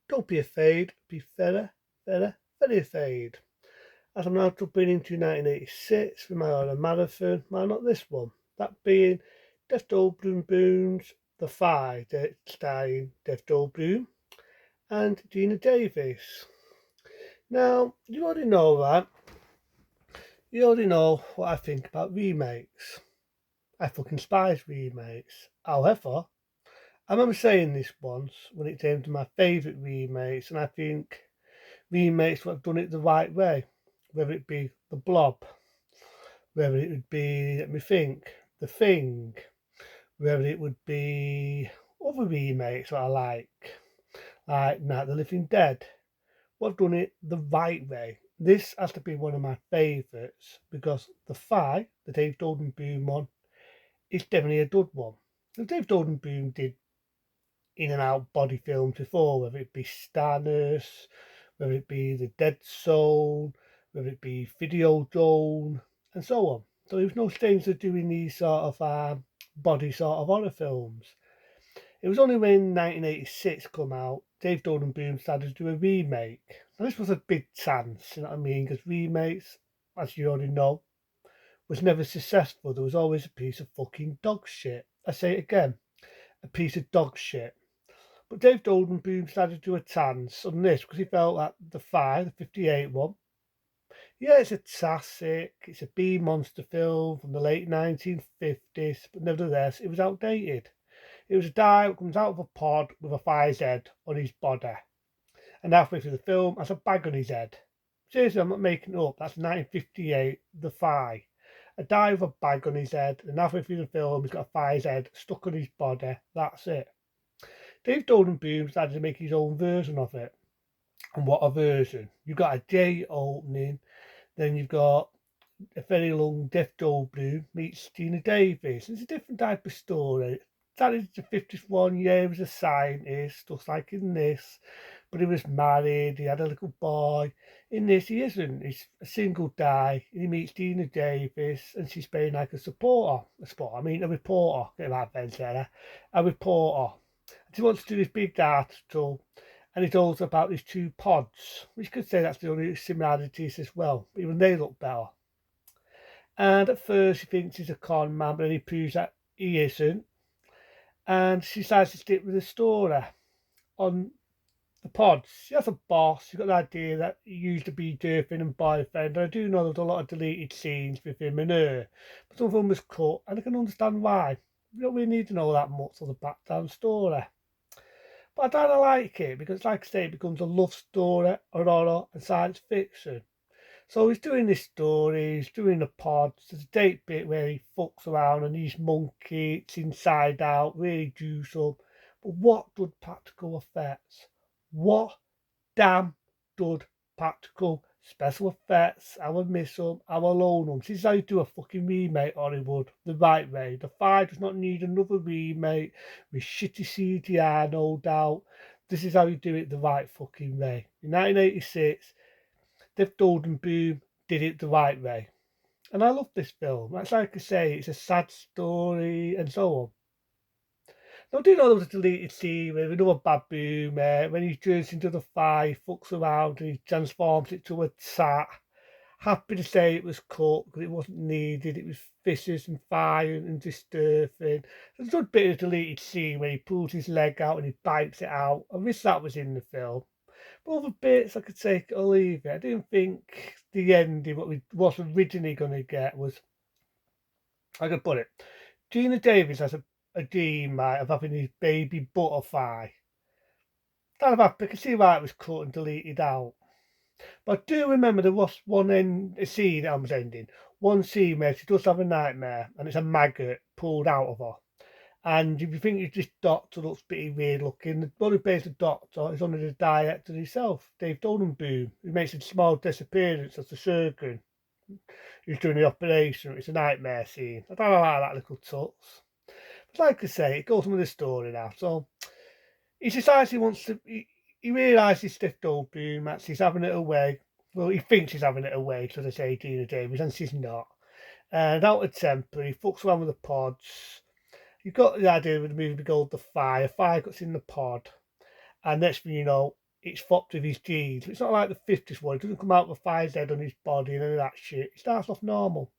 Don't be afraid, be very afraid. As I'm now jumping into 1986 with my other marathon, why not this one? That being Jeff Goldblum's The Five, starring Jeff Goldblum and Gina Davis. Now, you already know that. You already know what I think about remakes. I fucking despise remakes. However, I remember saying this once when it came to my favourite remakes, and I think remakes would have done it the right way, whether it be The Blob, whether it would be, let me think, The Thing, whether it would be other remakes that I like Night of the Living Dead. Would have done it the right way. This has to be one of my favourites because the Five, the Dave Boom one, is definitely a good one. The Dave Boom did in and out body films before, whether it be Star Nurse, whether it be The Dead Zone, whether it be Video Zone, and so on. So there was no stranger doing these sort of body sort of horror films. It was only when 1986 come out, Dave Boom started to do a remake. Now this was a big chance, you know what I mean? Because remakes, as you already know, was never successful. There was always a piece of fucking dog shit. I say it again, a piece of dog shit. But Dave Boom started to do a chance on this because he felt that the Five, the 58 one, yeah, it's a classic. It's a B monster film from the late 1950s, but nevertheless, it was outdated. It was a guy who comes out of a pod with a fire's head on his body, and halfway through the film has a bag on his head. Seriously, I'm not making it up. That's 1958, The Fire. A guy with a bag on his head, and halfway through the film, he's got a fire's head stuck on his body. That's it. Dave Boom decided to make his own version of it. And what a version. You've got a J opening, then you've got a very long Jeff Goldblum meets Gina Davis. It's a different type of story. That is the 51, yeah, he was a scientist, just like in this, but he was married, he had a little boy. In this, he isn't. He's a single guy. He meets Gina Davis, and she's playing like a reporter, get that bench there, a reporter. And she wants to do this big article, and it's also about these two pods, which could say that's the only similarities as well, but even they look better. And at first, he thinks he's a con man, but then he proves that he isn't. And she decides to stick with the story on the pods. She has a boss. She's got the idea that he used to be girlfriend and boyfriend. And I do know there's a lot of deleted scenes with him and her, but some of them was cut, and I can understand why. You don't really need to know that much of the background story. But I don't like it because, like I say, it becomes a love story, a horror, and science fiction. So he's doing this story, he's doing the pods. There's a date bit where he fucks around and he's monkey, it's inside out, really gruesome. But what good practical effects? What damn good practical special effects? I would miss them, I will own them. This is how you do a fucking remake, Hollywood, the right way. The Five does not need another remake with shitty CGI, no doubt. This is how you do it the right fucking way. In 1986, Jeff Goldblum did it the right way. And I love this film. That's like I say, it's a sad story and so on. Now, do you know there was a deleted scene with another baboon when he turns into the fire, fucks around and he transforms it to a tat? Happy to say it was cut because it wasn't needed. It was fishes and fire and disturbing. There's a good bit of deleted scene where he pulls his leg out and he bites it out. I wish that was in the film. But other bits I could take it or leave it. I didn't think the ending, what we was originally going to get, was, I could put it, Gina Davis has a dream of having his baby butterfly. I can see why it was cut and deleted out. But I do remember there was one a scene that I was ending. One scene where she does have a nightmare and it's a maggot pulled out of her. And if you think this doctor looks pretty weird looking, the one who plays the doctor is only the director himself, Dave Boom, who makes a small disappearance as the surgeon who's doing the operation. It's a nightmare scene. I don't like that little tuts. But like I say, it goes on with the story now. So he decides he wants to. He realises Dave Boom that she's having it away. Well, he thinks he's having it away, so they say Gina Davis, and she's not. And out of temper, he fucks around with the pods. You've got the idea with the movie called The Fire. Fire gets in the pod, and next thing you know, it's fucked with his genes. It's not like the 50s one. It doesn't come out with a fire's head on his body and any of that shit. It starts off normal.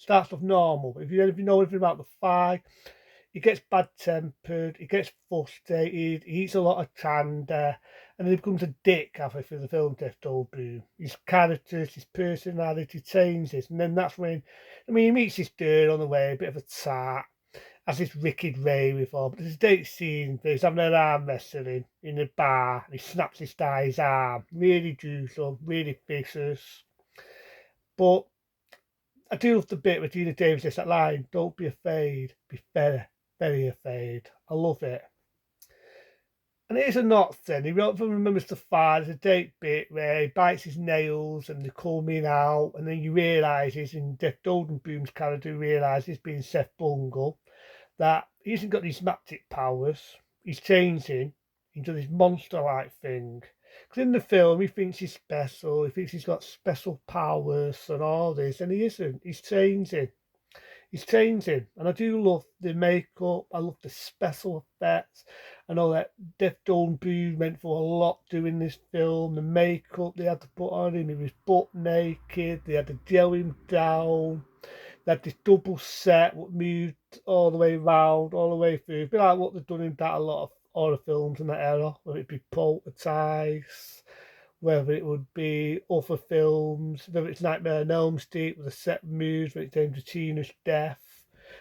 If you know anything about the Fly, he gets bad tempered, he gets frustrated, he eats a lot of tanda, and then he becomes a dick halfway through the film, Death Goldblum. His characters, his personality changes, and then that's when, he meets his dirt on the way, a bit of a tart, has this wicked rave with her, but there's a date scene where he's having an arm wrestling in a bar, and he snaps this guy's arm. Really gruesome, really vicious. But I do love the bit where Gina Davis says that line, "Don't be afraid, be very, very afraid." I love it. And it is a not thing. He remembers the fire. There's a date bit where he bites his nails and they're coming out, and then he realises, in Death Goldblum's character realises, being Seth Bungle, that he hasn't got these magic powers. He's changing into this monster-like thing. Because in the film, he thinks he's special. He thinks he's got special powers and all this, and he isn't. He's changing. He's changing. And I do love the makeup. I love the special effects. I know that Death Goldblum went for a lot doing this film. The makeup they had to put on him. He was butt naked. They had to gel him down. They had this double set what moved all the way round, all the way through. It's a bit like what they've done in that a lot of horror films in that era, whether it be Poltergeist, whether it would be other films, whether it's Nightmare on Elm Street with the set moves when it came to Tina's death.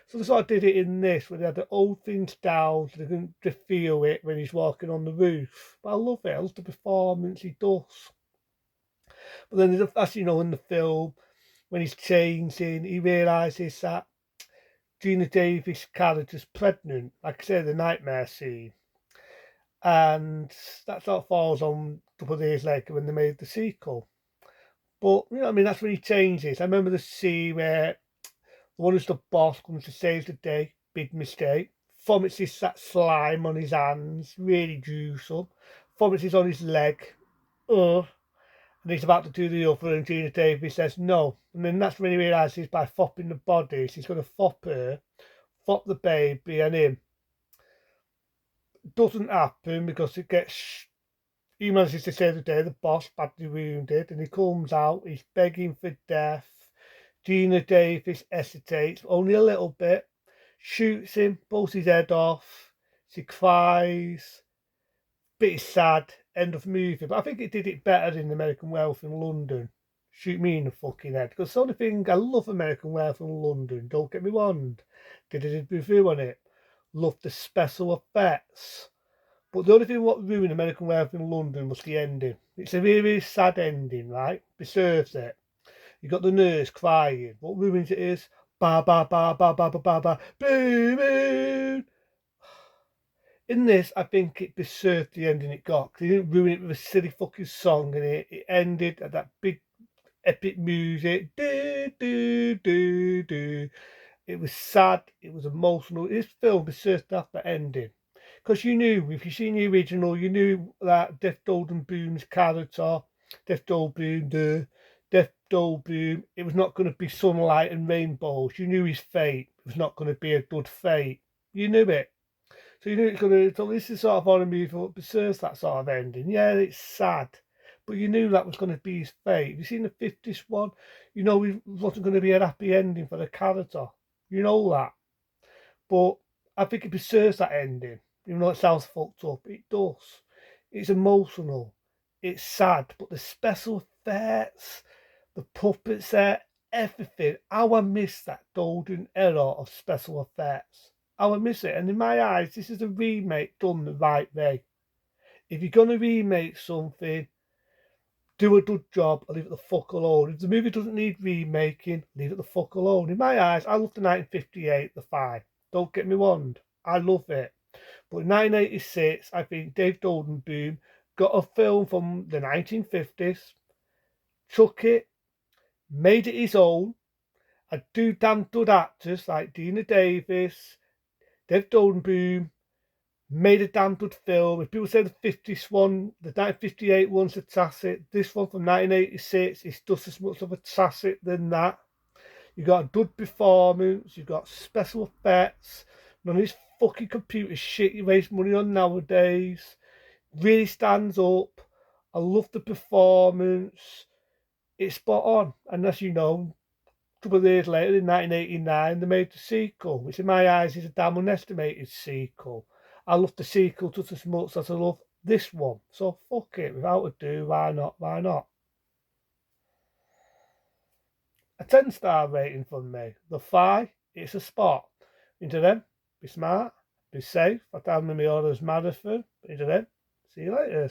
So they sort of did it in this, where they had to hold things down so they couldn't just feel it when he's walking on the roof. But I love it. I love the performance he does. But then, as you know, in the film, when he's changing, he realises that Gina Davis' character's pregnant, like I say, the nightmare scene. And that sort of falls on a couple of days later when they made the sequel. But, that's when he changes. I remember the scene where the one who's the boss comes to save the day, big mistake, vomits that slime on his hands, really gruesome, vomits on his leg, and he's about to do the other, and Gina Davis says no. And then that's when he realises by fopping the bodies, he's going to fop her, fop the baby, and him. It doesn't happen because he manages to save the day, the boss, badly wounded, and he comes out, he's begging for death. Gina Davis hesitates only a little bit, shoots him, pulls his head off, she cries, bit sad, end of movie. But I think it did it better in American Werewolf in London. Shoot me in the fucking head. Because the only thing, I love American Werewolf in London, don't get me wrong. Did a review on it. Love the special effects. But the only thing what ruined American Werewolf in London was the ending. It's a really, really sad ending, right? Deserves it. You got the nurse crying. What ruins it is ba ba ba ba ba ba ba ba blue moon. In this, I think it deserved the ending it got. They didn't ruin it with a silly fucking song, and it ended at that big epic music. Do do do do. It was sad. It was emotional. This film deserved to have that ending. Because you knew, if you've seen the original, you knew that Death Goldblum's character, Death Goldblum, it was not going to be sunlight and rainbows. You knew his fate. It was not going to be a good fate. You knew it. So you knew it's going to, so this is sort of on a movie that deserves that sort of ending. Yeah, it's sad. But you knew that was going to be his fate. Have you seen the 50s one? You know it wasn't going to be a happy ending for the character. You know that. But I think it deserves that ending. Even though it sounds fucked up, it does. It's emotional. It's sad. But the special effects, the puppets there, everything. How I miss that golden era of special effects. How I miss it. And in my eyes, this is a remake done the right way. If you're going to remake something, do a good job and leave it the fuck alone. If the movie doesn't need remaking, leave it the fuck alone. In my eyes, I love the 1958, The Five. Don't get me wrong. I love it. But in 1986, I think Dave Goldblum got a film from the 1950s, took it, made it his own, and two damn good actors like Gina Davis, Dave Goldblum, made a damn good film. If people say the 50s one, the 1958 one's a tacit, this one from 1986 is just as much of a tacit than that. You've got a good performance, you've got special effects, none of this fucking computer shit you waste money on nowadays. really stands up. I love the performance. It's spot on. And as you know, a couple of years later, in 1989, they made the sequel, which in my eyes is a damn unestimated sequel. I love the sequel just as much as I love this one. So fuck it, without ado, why not? Why not? A 10-star rating from me. The Fi, it's a spot. Into them, be smart, be safe. I down with my orders marathon. Into them, see you later.